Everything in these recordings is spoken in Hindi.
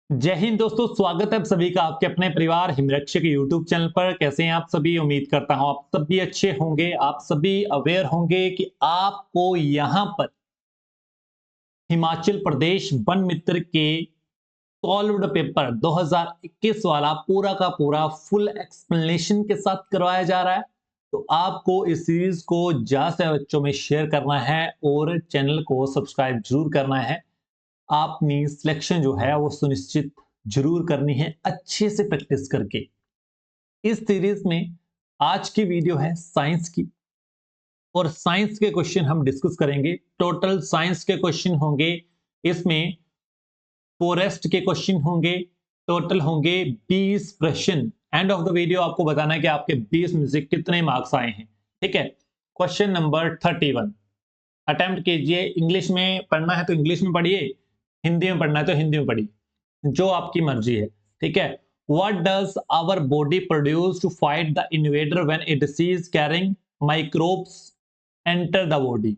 जय हिंद दोस्तों, स्वागत है आप सभी का आपके अपने परिवार हिमरक्षक यूट्यूब चैनल पर। कैसे हैं आप सभी? उम्मीद करता हूं आप सभी अच्छे होंगे। आप सभी अवेयर होंगे कि आपको यहां पर हिमाचल प्रदेश वन मित्र के सॉल्व्ड पेपर 2021 वाला पूरा का पूरा फुल एक्सप्लेनेशन के साथ करवाया जा रहा है। तो आपको इस सीरीज को ज्यादा से बच्चों में शेयर करना है और चैनल को सब्सक्राइब जरूर करना है। अपनी सिलेक्शन जो है वो सुनिश्चित जरूर करनी है अच्छे से प्रैक्टिस करके। इस सीरीज में आज की वीडियो है साइंस की और साइंस के क्वेश्चन हम डिस्कस करेंगे। टोटल साइंस के क्वेश्चन होंगे, इसमें फॉरेस्ट के क्वेश्चन होंगे। टोटल होंगे 20 प्रश्न। एंड ऑफ द वीडियो आपको बताना है कि आपके 20 में से कितने मार्क्स आए हैं। ठीक है। क्वेश्चन नंबर 31 अटेम्प्ट कीजिए। इंग्लिश में पढ़ना है तो इंग्लिश में पढ़िए, हिंदी में पढ़ना है तो हिंदी में पढ़िए, जो आपकी मर्जी है। ठीक है। What does our body produce to fight the invader when a disease carrying microbes enter the body?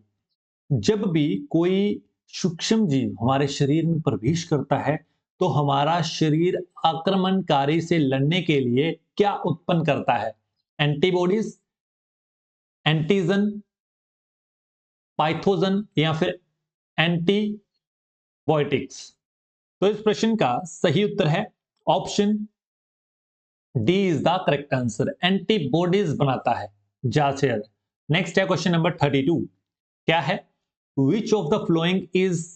जब भी कोई सूक्ष्म जीव हमारे शरीर में प्रवेश करता है तो हमारा शरीर आक्रमणकारी से लड़ने के लिए क्या उत्पन्न करता है? एंटीबॉडीज, एंटीजन, पाइथोजन या फिर एंटीबायोटिक्स? तो इस प्रश्न का सही उत्तर है option D is the correct answer. Antibodies बनाता है ज्यादा से ज्यादा। नेक्स्ट है क्वेश्चन नंबर 32। क्या है? विच of the following is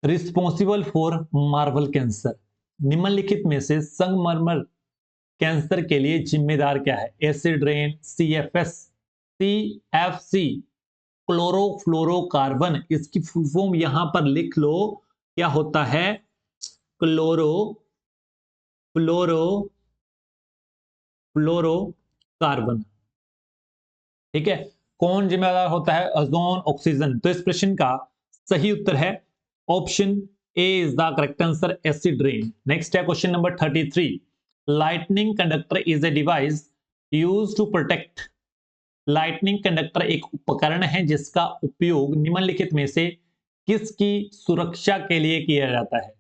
responsible for marble cancer? निम्नलिखित में से संगमरमर कैंसर के लिए जिम्मेदार क्या है? Acid rain, CFS, CFC, chlorofluorocarbon. इसकी फुल फॉर्म यहां पर लिख लो, क्या होता है? Chloro fluoro fluorocarbon. ठीक है। कौन जिम्मेदार होता है? Ozone, oxygen. तो इस प्रश्न का सही उत्तर है option A is the correct answer, acid rain. Next है question number 33। Lightning conductor is a device use to protect. Lightning conductor एक उपकरण है जिसका उपयोग निम्नलिखित में से किसकी सुरक्षा के लिए किया जाता है?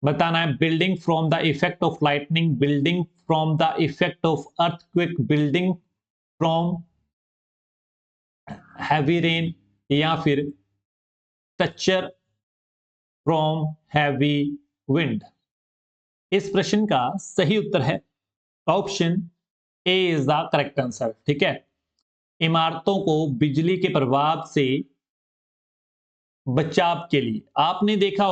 बताना है। Building from the effect of lightning, building from the effect of earthquake, building from heavy rain या फिर टचर फ्रॉम हैवी विंड? इस प्रश्न का सही उत्तर है option A is the correct answer. ठीक है। इमारतों को बिजली के प्रभाव से बचाव के लिए आपने देखा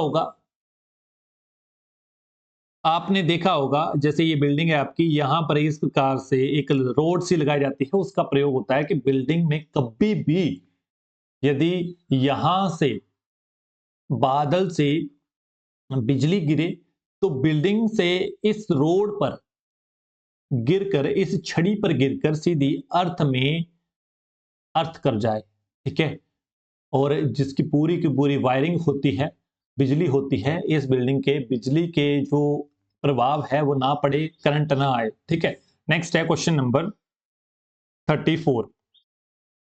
होगा जैसे ये बिल्डिंग है आपकी, यहां पर इस प्रकार से एक रोड सी लगाई जाती है। उसका प्रयोग होता है कि बिल्डिंग में कभी भी यदि यहां से बादल से बिजली गिरे तो बिल्डिंग से इस रोड पर गिरकर, इस छड़ी पर गिरकर सीधी अर्थ में अर्थ कर जाए। ठीक है। और जिसकी पूरी की पूरी वायरिंग होती है, बिजली होती है, इस बिल्डिंग के बिजली के जो प्रभाव है वो ना पड़े, करंट ना आए। ठीक है। नेक्स्ट है question number 34।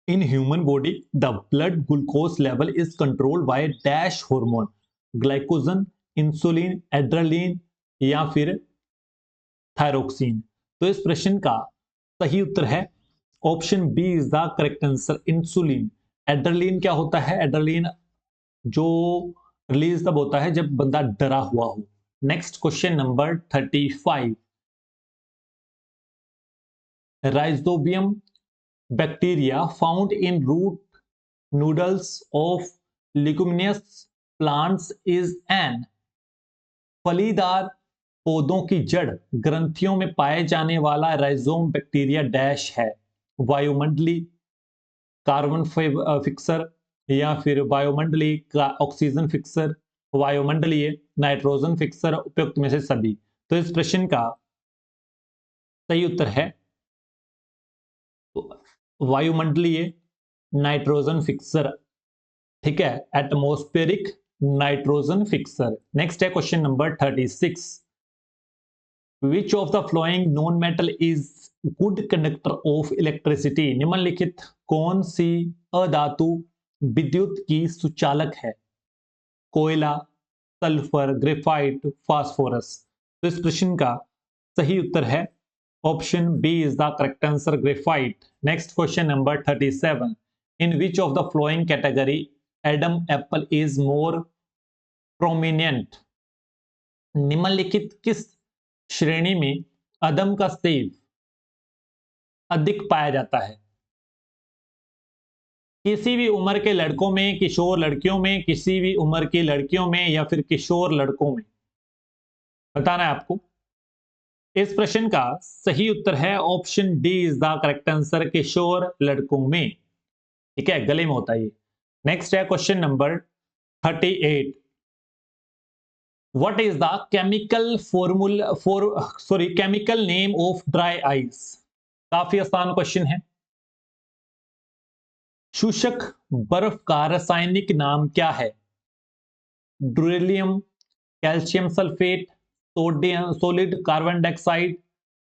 In human body the blood glucose level is controlled by dash hormone? Glycogen, insulin, adrenaline या फिर थायरोक्सिन? तो इस प्रश्न का सही उत्तर है option B is the correct answer, insulin. Adrenaline क्या होता है? एड्रेनलिन जो रिलीज तब होता है जब बंदा डरा हुआ हो। Next question number 35। Rhizobium bacteria found in root nodules of leguminous plants is an. फलीदार पौधों की जड़ ग्रंथियों में पाए जाने वाला राइजोम बैक्टीरिया डैश है? वायुमंडली, कार्बन फिक्सर या फिर वायुमंडलीय का ऑक्सीजन फिक्सर, वायुमंडलीय नाइट्रोजन फिक्सर, उपयुक्त में से सभी? तो इस प्रश्न का सही उत्तर है वायुमंडलीय नाइट्रोजन फिक्सर। ठीक है। Atmospheric nitrogen fixer. नेक्स्ट है question number 36। Which of the flowing non metal is good conductor of electricity? निम्नलिखित कौन सी अधातु विद्युत की सुचालक है? कोयला, सल्फर, ग्रेफाइट, फास्फोरस। तो इस प्रश्न का सही उत्तर है option B is the correct answer, graphite. Next question number 37, in which of the following category Adam apple is more prominent? निम्नलिखित किस श्रेणी में अदम का सेब अधिक पाया जाता है? किसी भी उम्र के लड़कों में, किशोर लड़कियों में, किसी भी उम्र की लड़कियों में, या फिर किशोर लड़कों में? बताना है आपको। इस प्रश्न का सही उत्तर है option D is the correct answer, किशोर लड़कों में। ठीक है, गले में होता है ये। नेक्स्ट है question number 38, what is the chemical formula chemical name of dry ice? काफी आसान क्वेश्चन है। शुष्क बर्फ का रासायनिक नाम क्या है? Duralumin, calcium sulphate, sodium solid carbon dioxide,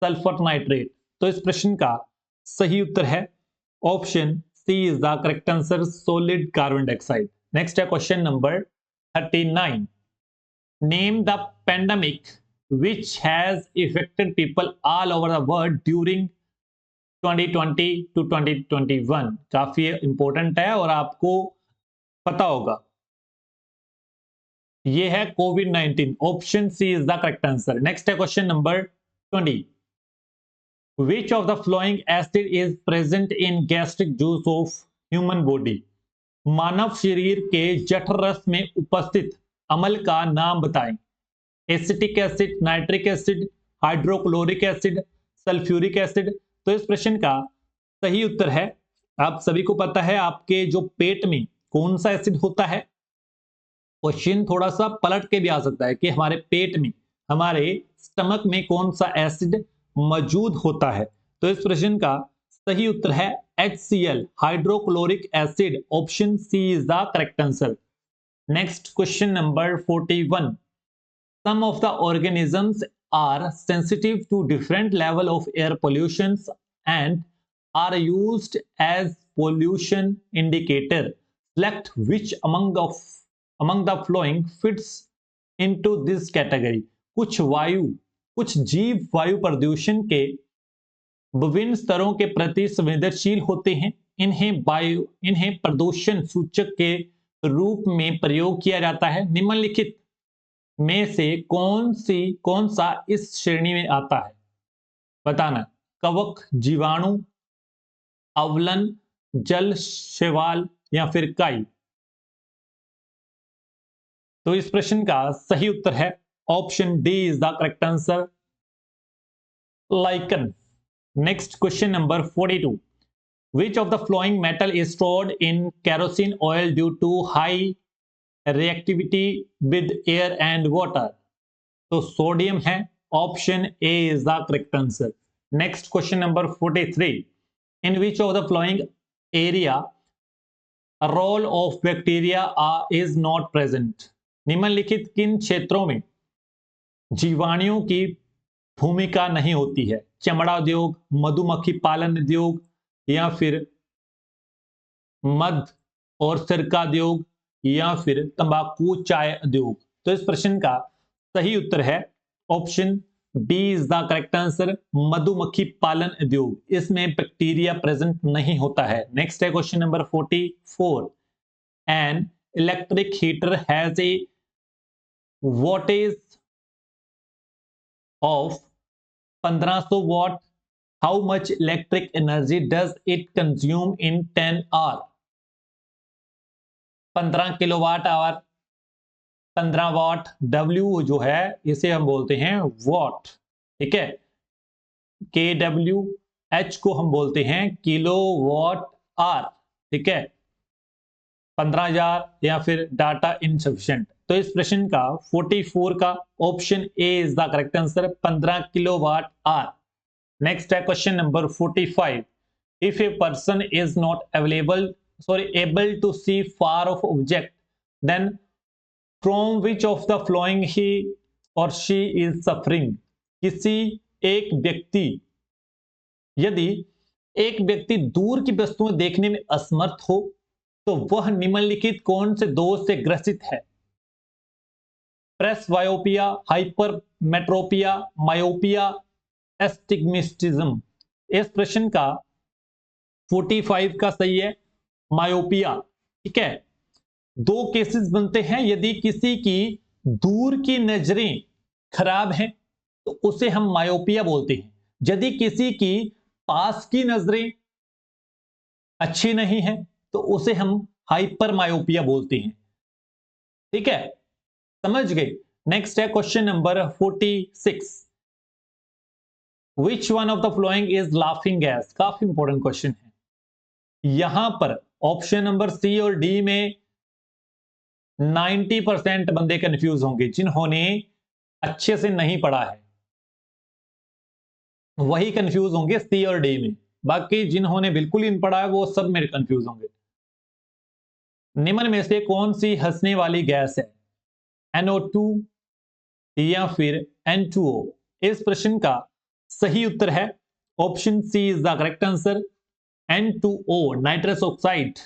sulphur nitrate. तो इस प्रश्न का सही उत्तर है option C is the correct answer, solid carbon dioxide. Next है question number 39, name the pandemic which has affected people all over the world during 2020 to 2021। काफी इंपॉर्टेंट है और आपको पता होगा। ये है Covid, option C is the correct answer. Next है question number 20, which of the flowing acid is present in gastric juice of human body? मानव शरीर के जठर रस में उपस्थित अम्ल का नाम बताएं। Acetic acid, nitric acid, hydrochloric acid, sulphuric acid. तो इस प्रश्न का सही उत्तर है, आप सभी को पता है आपके जो पेट में कौन सा एसिड होता है। क्वेश्चन थोड़ा सा पलट के भी आ सकता है कि हमारे पेट में, हमारे स्टमक में कौन सा एसिड मौजूद होता है। तो इस प्रश्न का सही उत्तर है HCl, hydrochloric acid. Option C is the correct answer. Next question number 41, some of the organisms are sensitive to different level of air pollution and are used as pollution indicator. Select which among the following fits into this category। कुछ जीव वायु प्रदूषण के विभिन्न स्तरों के प्रति संवेदनशील होते हैं। इन्हें प्रदूषण सूचक के रूप में प्रयोग किया जाता है। निम्नलिखित में से कौन सा इस श्रेणी में आता है? बताना। कवक, जीवाणु, अवलन, जल शैवाल, या फिर काई। तो इस प्रश्न का सही उत्तर है option D is the correct answer, lichen. Next question number 42, which of the flowing metal is stored in kerosene oil due to high reactivity with air and water? तो सोडियम है, option A is the correct answer. Next question number 43, in which of the following area role of bacteria is not present? निम्नलिखित किन क्षेत्रों में जीवाणुओं की भूमिका नहीं होती है? चमड़ा उद्योग, मधुमक्खी पालन उद्योग, या फिर मध और सिरका उद्योग, या फिर तंबाकू चाय उद्योग। तो इस प्रश्न का सही उत्तर है option B is the correct answer, मधुमक्खी पालन उद्योग। इसमें बैक्टीरिया प्रेजेंट नहीं होता है। नेक्स्ट है question number 44, an electric heater has a voltage of 1500 watt. How much electric energy does it consume in 10 hour? 15 kilowatt hour, 15 watt. W जो है इसे हम बोलते हैं वॉट, ठीक है। KWH को हम बोलते हैं किलो वॉट आवर, ठीक है। 15,000 या फिर डाटा इनसफिशिएंट। तो इस प्रश्न का 44 का option A is the correct answer, 15 kilowatt hour. Next है question number 45, if a person is not able to see far off object, then from which of the following he or she is suffering? यदि एक व्यक्ति दूर की वस्तुएं देखने में असमर्थ हो तो वह निम्नलिखित कौन से दोष से ग्रसित है? Presbyopia, hypermetropia, myopia, astigmatism. इस प्रश्न का 45 का सही है मायोपिया। ठीक है, दो केसेस बनते हैं, यदि किसी की दूर की नजरें खराब हैं तो उसे हम मायोपिया बोलते हैं, यदि किसी की पास की नजरें अच्छी नहीं है तो उसे हम हाइपर मायोपिया बोलते हैं। ठीक है, समझ गए। नेक्स्ट है question number 46, which one of the following is laughing gas. काफी इंपॉर्टेंट क्वेश्चन है। यहां पर ऑप्शन नंबर सी और डी में 90% बंदे कंफ्यूज होंगे, जिन्होंने अच्छे से नहीं पढ़ा है वही कंफ्यूज होंगे सी और डी में, बाकी जिन्होंने बिल्कुल ही नहीं पढ़ा है वो सब मेरे कंफ्यूज होंगे। निम्न में से कौन सी हंसने वाली गैस है, NO2 या फिर N2O। इस प्रश्न का सही उत्तर है option C is the correct answer, N2O, nitrous oxide.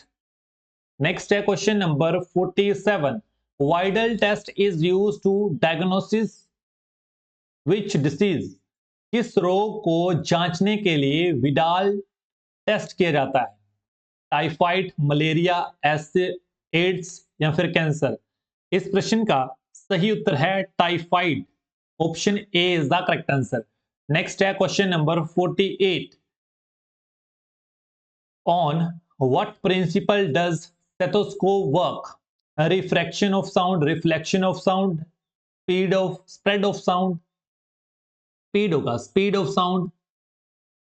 Next है question number 47, Widal test is used to diagnosis which disease. किस रोग को जांचने के लिए विडाल टेस्ट किया जाता है, टाइफाइड, मलेरिया, एड्स या फिर कैंसर। इस प्रश्न का सही उत्तर है typhoid, option A is the correct answer. Next है question number 48, on what principle does stethoscope work, refraction of sound, reflection of sound, spread of sound, speed होगा स्पीड ऑफ साउंड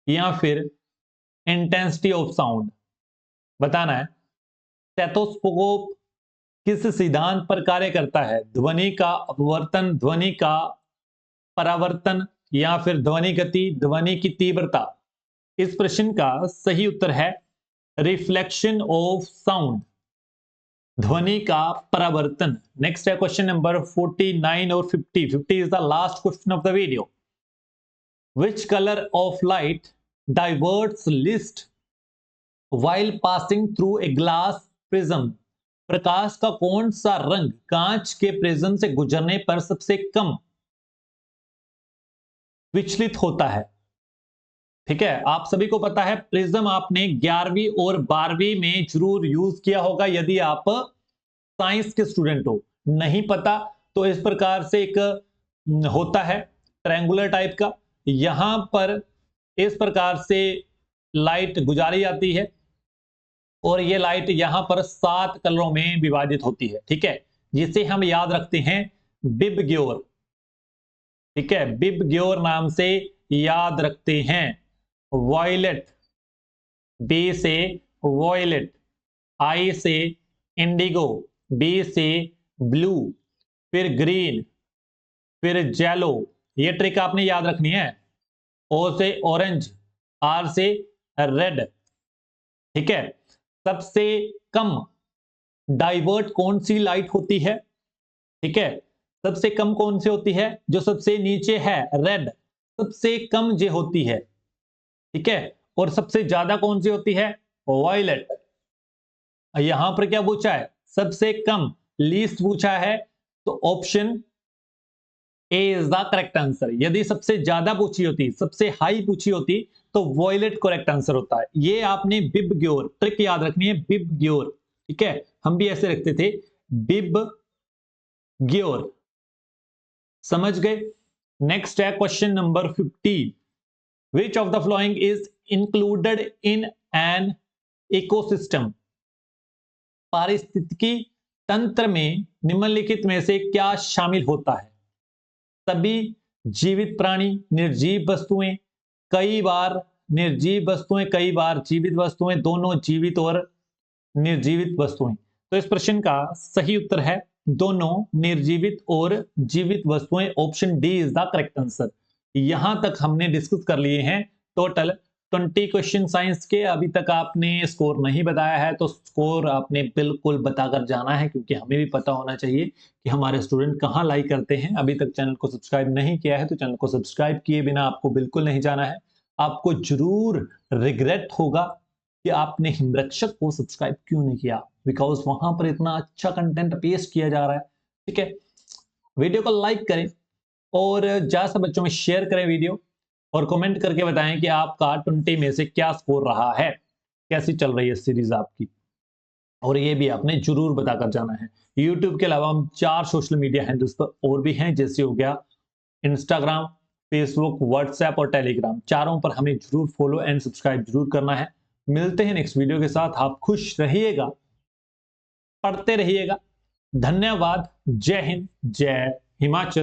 या फिर इंटेंसिटी ऑफ साउंड, बताना है। स्टेथोस्कोप किस सिद्धांत पर कार्य करता है, ध्वनि का अपवर्तन, ध्वनि का परावर्तन या फिर ध्वनि गति, ध्वनि की तीव्रता। इस प्रश्न का सही उत्तर है रिफ्लेक्शन ऑफ साउंड, ध्वनि का परावर्तन। नेक्स्ट है क्वेश्चन नंबर 49 और 50 is the last question of the video. Which colour of light diverts list while passing through a glass prism। प्रकाश का कौन सा रंग कांच के प्रिज्म से गुजरने पर सबसे कम विचलित होता है। ठीक है, आप सभी को पता है प्रिज्म आपने 11वीं और 12वीं में जरूर यूज किया होगा यदि आप साइंस के स्टूडेंट हो। नहीं पता तो इस प्रकार से एक होता है ट्रायंगुलर टाइप का, यहां पर इस प्रकार से लाइट गुजारी जाती है और ये लाइट यहां पर 7 कलरों में विभाजित होती है। ठीक है, जिसे हम याद रखते हैं बिब ग्योर। ठीक है, बिब ग्योर नाम से याद रखते हैं। वॉयलेट, बी से वॉयलेट, आई से इंडिगो, बी से ब्लू, फिर ग्रीन, फिर जेलो, ये ट्रिक आपने याद रखनी है। ओ से ऑरेंज, आर से रेड। ठीक है, सबसे कम डाइवर्ट कौन सी लाइट होती है, ठीक है, सबसे कम कौन सी होती है, जो सबसे नीचे है रेड, सबसे कम जो होती है। ठीक है, और सबसे ज्यादा कौन सी होती है, वायलेट। यहां पर क्या पूछा है, सबसे कम, लीस्ट पूछा है, तो option A is the correct answer. यदि सबसे ज्यादा पूछी होती, सबसे हाई पूछी होती तो वॉयलेट करेक्ट आंसर होता है। ये आपने बिब ग्योर ट्रिक याद रखनी है, बिब ग्योर। ठीक है, हम भी ऐसे रखते थे बिब ग्योर, समझ गए। नेक्स्ट है question number 50, which of the following is included in an ecosystem. पारिस्थितिकी तंत्र में निम्नलिखित में से क्या शामिल होता है, सभी जीवित प्राणी, निर्जीव वस्तुएं, कई बार निर्जीव वस्तुएं, कई बार जीवित वस्तुएं, दोनों जीवित और निर्जीवित वस्तुएं। तो इस प्रश्न का सही उत्तर है दोनों निर्जीवित और जीवित वस्तुएं, option D is the correct answer. यहां तक हमने डिस्कस कर लिए हैं टोटल 20 क्वेश्चन साइंस के। अभी तक आपने स्कोर नहीं बताया है तो स्कोर आपने बिल्कुल बताकर जाना है, क्योंकि हमें भी पता होना चाहिए कि हमारे स्टूडेंट कहाँ लाइक करते हैं। अभी तक चैनल को सब्सक्राइब नहीं किया है तो चैनल को सब्सक्राइब किए बिना आपको बिल्कुल नहीं जाना है। आपको जरूर रिग्रेट होगा कि आपने हिमरक्षक को सब्सक्राइब क्यों नहीं किया, बिकॉज वहां पर इतना अच्छा कंटेंट पेश किया जा रहा है। ठीक है, वीडियो को लाइक करें और ज़्यादा से बच्चों में शेयर करें वीडियो, और कमेंट करके बताएं कि आपका 20 में से क्या स्कोर रहा है, कैसी चल रही है सीरीज आपकी। और ये भी आपने जरूर बताकर जाना है। यूट्यूब के अलावा हम 4 सोशल मीडिया हैंडल्स पर और भी हैं, जैसे हो गया इंस्टाग्राम, फेसबुक, व्हाट्सएप और टेलीग्राम। चारों पर हमें जरूर फॉलो एंड सब्सक्राइब जरूर करना है। मिलते हैं नेक्स्ट वीडियो के साथ। आप खुश रहिएगा, पढ़ते रहिएगा। धन्यवाद। जय हिंद, जय हिमाचल।